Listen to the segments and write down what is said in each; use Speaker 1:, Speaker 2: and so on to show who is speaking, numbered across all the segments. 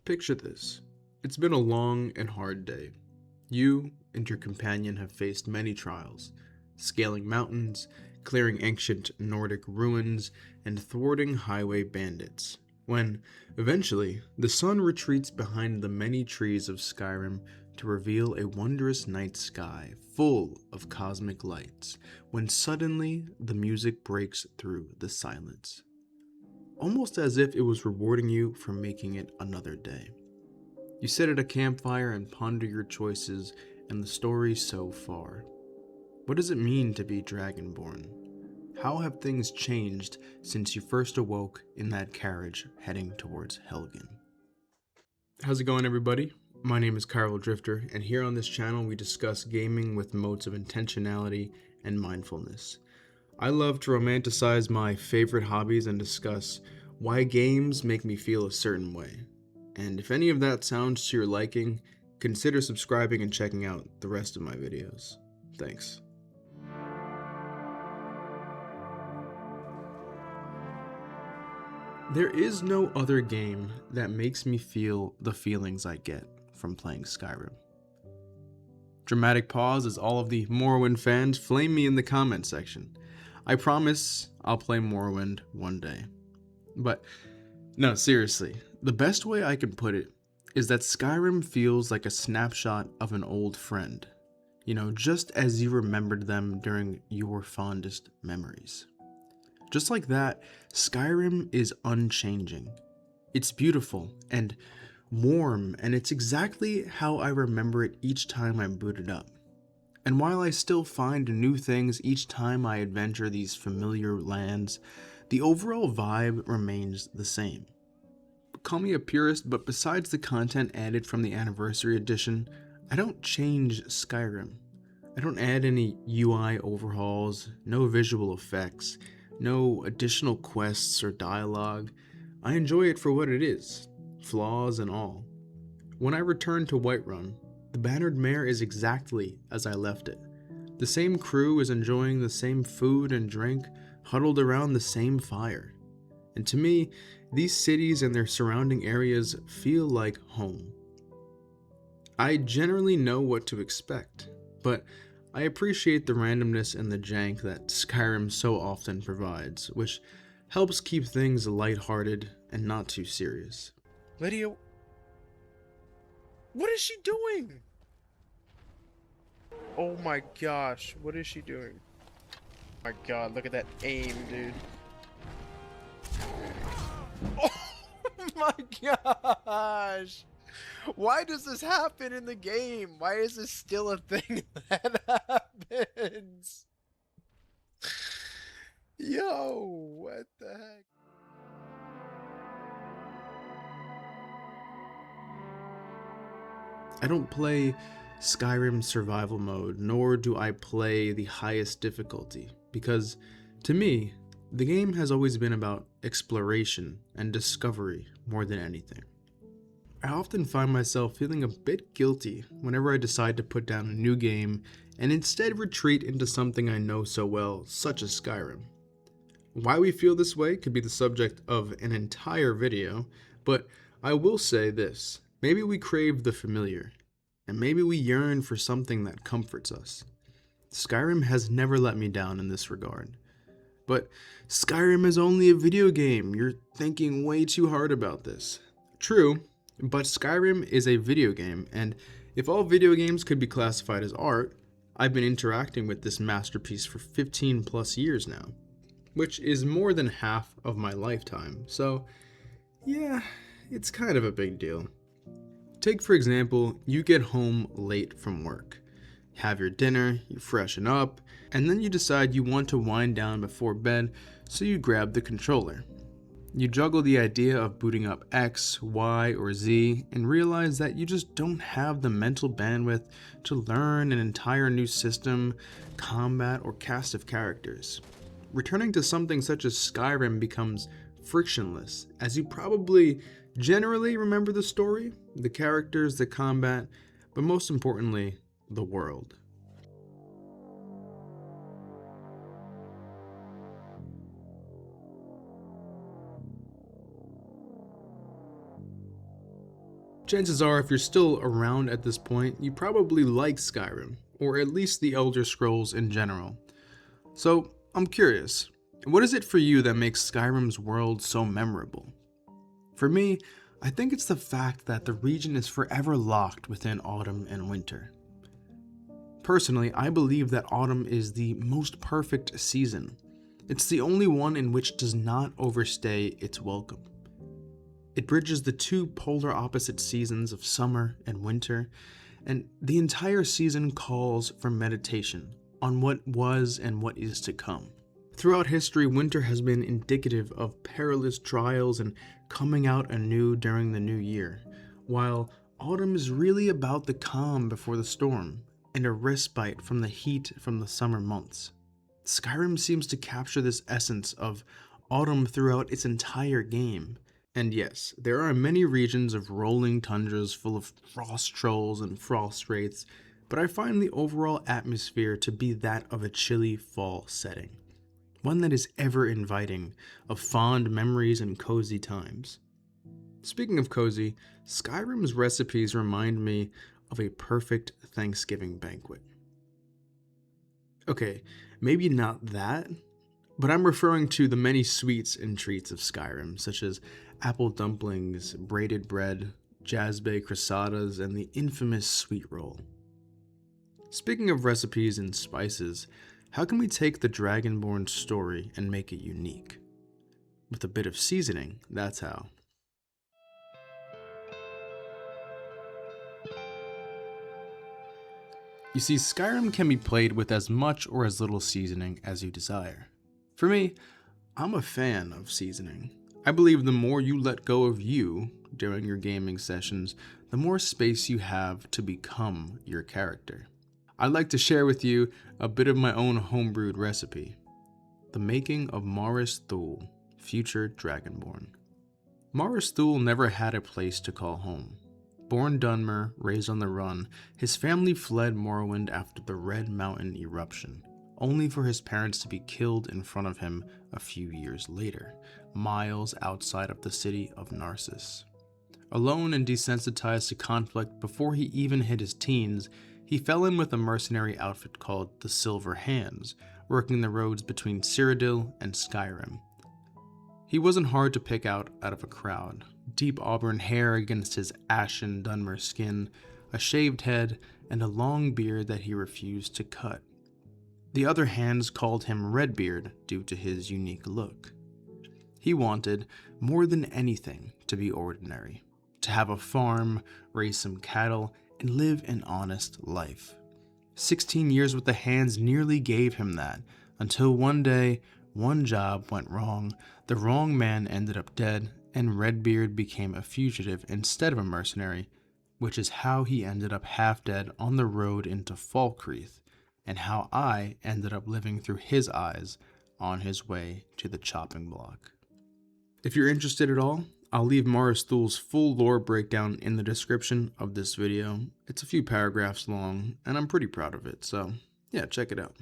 Speaker 1: Picture this. It's been a long and hard day. You and your companion have faced many trials, scaling mountains, clearing ancient Nordic ruins, and thwarting highway bandits. When, eventually, the sun retreats behind the many trees of Skyrim to reveal a wondrous night sky full of cosmic lights, when suddenly the music breaks through the silence, almost as if it was rewarding you for making it another day. You sit at a campfire and ponder your choices and the story so far. What does it mean to be Dragonborn? How have things changed since you first awoke in that carriage heading towards Helgen? How's it going, everybody? My name is ChiralDrifter, and here on this channel we discuss gaming with modes of intentionality and mindfulness. I love to romanticize my favorite hobbies and discuss why games make me feel a certain way. And if any of that sounds to your liking, consider subscribing and checking out the rest of my videos. Thanks. There is no other game that makes me feel the feelings I get from playing Skyrim. Dramatic pause as all of the Morrowind fans flame me in the comment section. I promise I'll play Morrowind one day. But no, seriously, the best way I can put it is that Skyrim feels like a snapshot of an old friend. You know, just as you remembered them during your fondest memories. Just like that, Skyrim is unchanging. It's beautiful and warm, and it's exactly how I remember it each time I boot it up. And while I still find new things each time I adventure these familiar lands, the overall vibe remains the same. Call me a purist, but besides the content added from the Anniversary Edition, I don't change Skyrim. I don't add any UI overhauls, no visual effects, no additional quests or dialogue. I enjoy it for what it is, flaws and all. When I return to Whiterun, the Bannered Mare is exactly as I left it. The same crew is enjoying the same food and drink, huddled around the same fire. And to me, these cities and their surrounding areas feel like home. I generally know what to expect, but I appreciate the randomness and the jank that Skyrim so often provides, which helps keep things lighthearted and not too serious.
Speaker 2: Lydia, what is she doing? Oh my gosh, what is she doing? My god, look at that aim, dude. Oh my gosh! Why does this happen in the game? Why is this still a thing that happens? Yo, what the heck?
Speaker 1: I don't play Skyrim survival mode, nor do I play the highest difficulty, because to me, the game has always been about exploration and discovery more than anything. I often find myself feeling a bit guilty whenever I decide to put down a new game and instead retreat into something I know so well, such as Skyrim. Why we feel this way could be the subject of an entire video, but I will say this: maybe we crave the familiar, and maybe we yearn for something that comforts us. Skyrim has never let me down in this regard. But Skyrim is only a video game. You're thinking way too hard about this. True, but Skyrim is a video game, and if all video games could be classified as art, I've been interacting with this masterpiece for 15 plus years now, which is more than half of my lifetime, so yeah, it's kind of a big deal. Take for example, you get home late from work, have your dinner, you freshen up, and then you decide you want to wind down before bed, so you grab the controller. You juggle the idea of booting up X, Y, or Z, and realize that you just don't have the mental bandwidth to learn an entire new system, combat, or cast of characters. Returning to something such as Skyrim becomes frictionless, as you probably generally remember the story, the characters, the combat, but most importantly, the world. Chances are, if you're still around at this point, you probably like Skyrim, or at least the Elder Scrolls in general. So, I'm curious, what is it for you that makes Skyrim's world so memorable? For me, I think it's the fact that the region is forever locked within autumn and winter. Personally, I believe that autumn is the most perfect season. It's the only one in which does not overstay its welcome. It bridges the two polar opposite seasons of summer and winter, and the entire season calls for meditation on what was and what is to come. Throughout history, winter has been indicative of perilous trials and coming out anew during the new year, while autumn is really about the calm before the storm and a respite from the heat from the summer months. Skyrim seems to capture this essence of autumn throughout its entire game. And yes, there are many regions of rolling tundras full of frost trolls and frost wraiths, but I find the overall atmosphere to be that of a chilly fall setting. One that is ever inviting, of fond memories and cozy times. Speaking of cozy, Skyrim's recipes remind me of a perfect Thanksgiving banquet. Okay, maybe not that, but I'm referring to the many sweets and treats of Skyrim, such as apple dumplings, braided bread, jazbay crusadas, and the infamous sweet roll. Speaking of recipes and spices, how can we take the Dragonborn story and make it unique? With a bit of seasoning, that's how. You see, Skyrim can be played with as much or as little seasoning as you desire. For me, I'm a fan of seasoning. I believe the more you let go of you during your gaming sessions, the more space you have to become your character. I'd like to share with you a bit of my own homebrewed recipe. The making of Maris Thûl, future Dragonborn. Maris Thûl never had a place to call home. Born Dunmer, raised on the run, his family fled Morrowind after the Red Mountain eruption, only for his parents to be killed in front of him a few years later, miles outside of the city of Narcissus. Alone and desensitized to conflict before he even hit his teens, he fell in with a mercenary outfit called the Silver Hands, working the roads between Cyrodiil and Skyrim. He wasn't hard to pick out of a crowd. Deep auburn hair against his ashen Dunmer skin, a shaved head, and a long beard that he refused to cut. The other hands called him Redbeard due to his unique look. He wanted, more than anything, to be ordinary, to have a farm, raise some cattle, and live an honest life. 16 years with the hands nearly gave him that, until one day, one job went wrong, the wrong man ended up dead, and Redbeard became a fugitive instead of a mercenary, which is how he ended up half dead on the road into Falkreath, and how I ended up living through his eyes on his way to the chopping block. If you're interested at all, I'll leave Maris Thûl's full lore breakdown in the description of this video. It's a few paragraphs long, and I'm pretty proud of it, so yeah, check it out.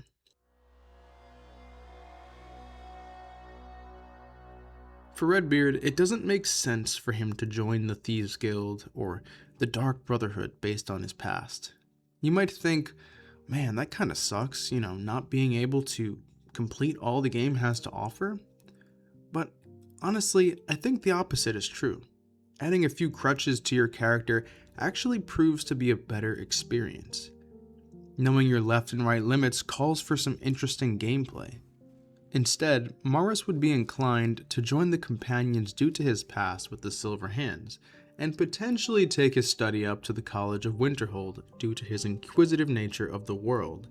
Speaker 1: For Redbeard, it doesn't make sense for him to join the Thieves Guild or the Dark Brotherhood based on his past. You might think, man, that kind of sucks, not being able to complete all the game has to offer. But honestly, I think the opposite is true. Adding a few crutches to your character actually proves to be a better experience. Knowing your left and right limits calls for some interesting gameplay. Instead, Maris would be inclined to join the companions due to his past with the Silver Hands, and potentially take his study up to the College of Winterhold due to his inquisitive nature of the world,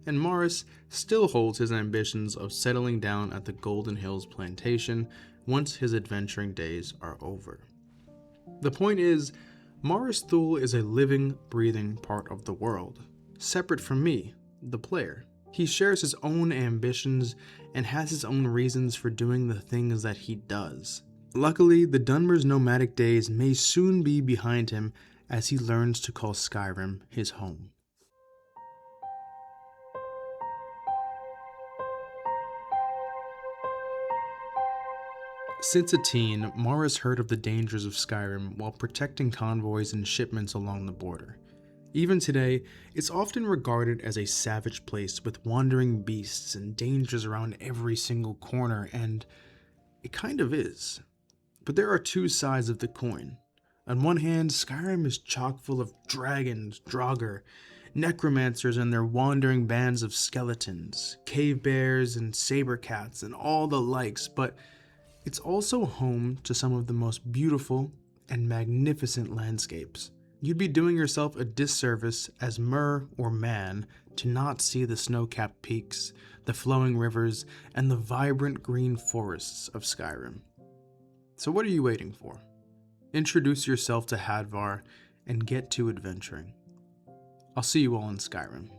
Speaker 1: and Maris still holds his ambitions of settling down at the Golden Hills plantation once his adventuring days are over. The point is, Maris Thûl is a living, breathing part of the world, separate from me, the player. He shares his own ambitions and has his own reasons for doing the things that he does. Luckily, the Dunmer's nomadic days may soon be behind him as he learns to call Skyrim his home. Since a teen, Mara's heard of the dangers of Skyrim while protecting convoys and shipments along the border. Even today, it's often regarded as a savage place with wandering beasts and dangers around every single corner, and it kind of is. But there are two sides of the coin. On one hand, Skyrim is chock full of dragons, draugr, necromancers and their wandering bands of skeletons, cave bears and saber cats and all the likes, but it's also home to some of the most beautiful and magnificent landscapes. You'd be doing yourself a disservice as mer or man to not see the snow-capped peaks, the flowing rivers, and the vibrant green forests of Skyrim. So what are you waiting for? Introduce yourself to Hadvar and get to adventuring. I'll see you all in Skyrim.